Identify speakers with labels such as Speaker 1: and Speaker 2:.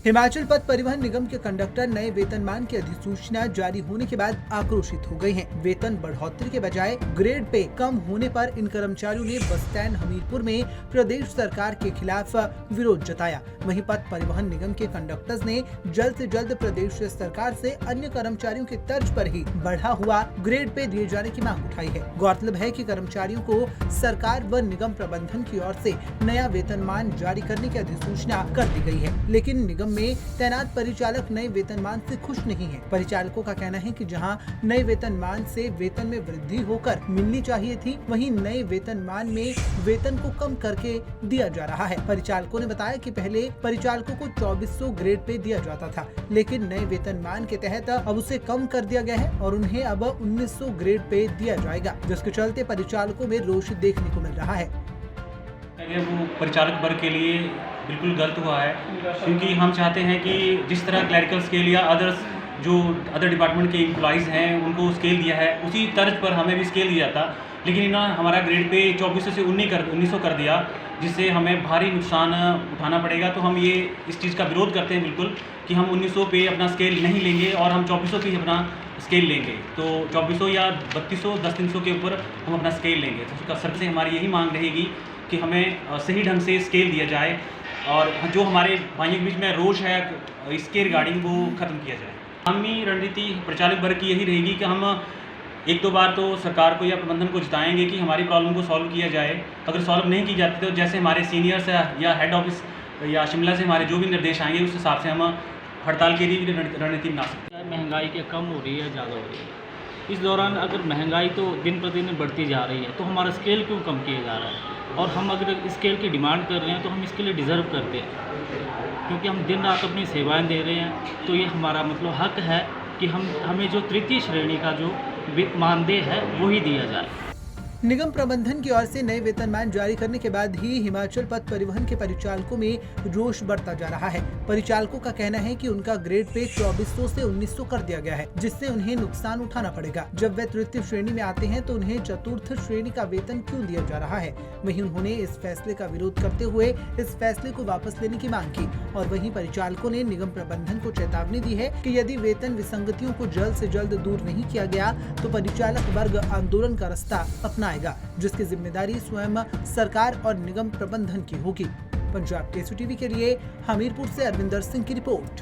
Speaker 1: हिमाचल पथ परिवहन निगम के कंडक्टर नए वेतनमान की अधिसूचना जारी होने के बाद आक्रोशित हो गए हैं। वेतन बढ़ोतरी के बजाय ग्रेड पे कम होने पर इन कर्मचारियों ने बस स्टैंड हमीरपुर में प्रदेश सरकार के खिलाफ विरोध जताया। वहीं पथ परिवहन निगम के कंडक्टर्स ने जल्द से जल्द प्रदेश सरकार से अन्य कर्मचारियों की तर्ज पर ही बढ़ा हुआ ग्रेड पे दिए जाने की मांग उठाई है। गौरतलब है कि कर्मचारियों को सरकार व निगम प्रबंधन की ओर से नया वेतनमान जारी करने की अधिसूचना कर दी गई है, लेकिन निगम में तैनात परिचालक नए वेतनमान से खुश नहीं है। परिचालकों का कहना है कि जहां नए वेतनमान से वेतन में वृद्धि होकर मिलनी चाहिए थी, वहीं नए वेतनमान में वेतन को कम करके दिया जा रहा है। परिचालकों ने बताया कि पहले परिचालकों को 2400 ग्रेड पे दिया जाता था, लेकिन नए वेतनमान के तहत अब उसे कम कर दिया गया है और उन्हें अब 1900 ग्रेड पे दिया जाएगा, जिसके चलते परिचालकों में रोष देखने को मिल रहा है।
Speaker 2: वो परिचालक वर्ग के लिए बिल्कुल गलत हुआ है, क्योंकि हम चाहते हैं कि जिस तरह क्लैरिकल स्केल या अदर डिपार्टमेंट के एम्प्लॉइज़ हैं उनको स्केल दिया है, उसी तर्ज पर हमें भी स्केल दिया था, लेकिन इन्होंने हमारा ग्रेड पे 2400 से 1900 कर दिया, जिससे हमें भारी नुकसान उठाना पड़ेगा। तो हम ये इस चीज़ का विरोध करते हैं बिल्कुल कि हम 1900 पे अपना स्केल नहीं लेंगे और हम 2400 पे ही अपना स्केल लेंगे। तो 2400 या 3200 10-300 के ऊपर हम अपना स्केल लेंगे। तो उसका सबसे हमारी यही मांग रहेगी कि हमें सही ढंग से स्केल दिया जाए और जो हमारे भाइयों के बीच में रोष है इसके रिगार्डिंग वो ख़त्म किया जाए। हमारी रणनीति परिचालक वर्ग की यही रहेगी कि हम एक दो बार तो सरकार को या प्रबंधन को जिताएंगे कि हमारी प्रॉब्लम को सॉल्व किया जाए। अगर सॉल्व नहीं की जाती तो जैसे हमारे सीनियर्स या हेड ऑफिस या शिमला से हमारे जो भी निर्देश आएंगे उस हिसाब से हम हड़ताल के लिए रणनीति बना सकते हैं।
Speaker 3: महंगाई के कम हो रही है, ज़्यादा हो रही है। इस दौरान अगर महंगाई तो दिन प्रतिदिन बढ़ती जा रही है, तो हमारा स्केल क्यों कम किया जा रहा है? और हम अगर स्केल की डिमांड कर रहे हैं तो हम इसके लिए डिज़र्व करते हैं, क्योंकि हम दिन रात अपनी सेवाएं दे रहे हैं। तो ये हमारा मतलब हक है कि हमें जो तृतीय श्रेणी का जो मानदेय है वही दिया जाए।
Speaker 1: निगम प्रबंधन की ओर से नए वेतनमान जारी करने के बाद ही हिमाचल पथ परिवहन के परिचालकों में रोष बढ़ता जा रहा है। परिचालकों का कहना है कि उनका ग्रेड पे 2400 से 1900 कर दिया गया है, जिससे उन्हें नुकसान उठाना पड़ेगा। जब वे तृतीय श्रेणी में आते हैं तो उन्हें चतुर्थ श्रेणी का वेतन क्यों दिया जा रहा है? वहीं उन्होंने इस फैसले का विरोध करते हुए इस फैसले को वापस लेने की मांग की और वहीं परिचालकों ने निगम प्रबंधन को चेतावनी दी है कि यदि वेतन विसंगतियों को जल्द से जल्द दूर नहीं किया गया तो परिचालक वर्ग आंदोलन का रास्ता अपनाएगा, जिसकी जिम्मेदारी स्वयं सरकार और निगम प्रबंधन की होगी। पंजाब केसरी टीवी के लिए हमीरपुर से अरविंदर सिंह की रिपोर्ट।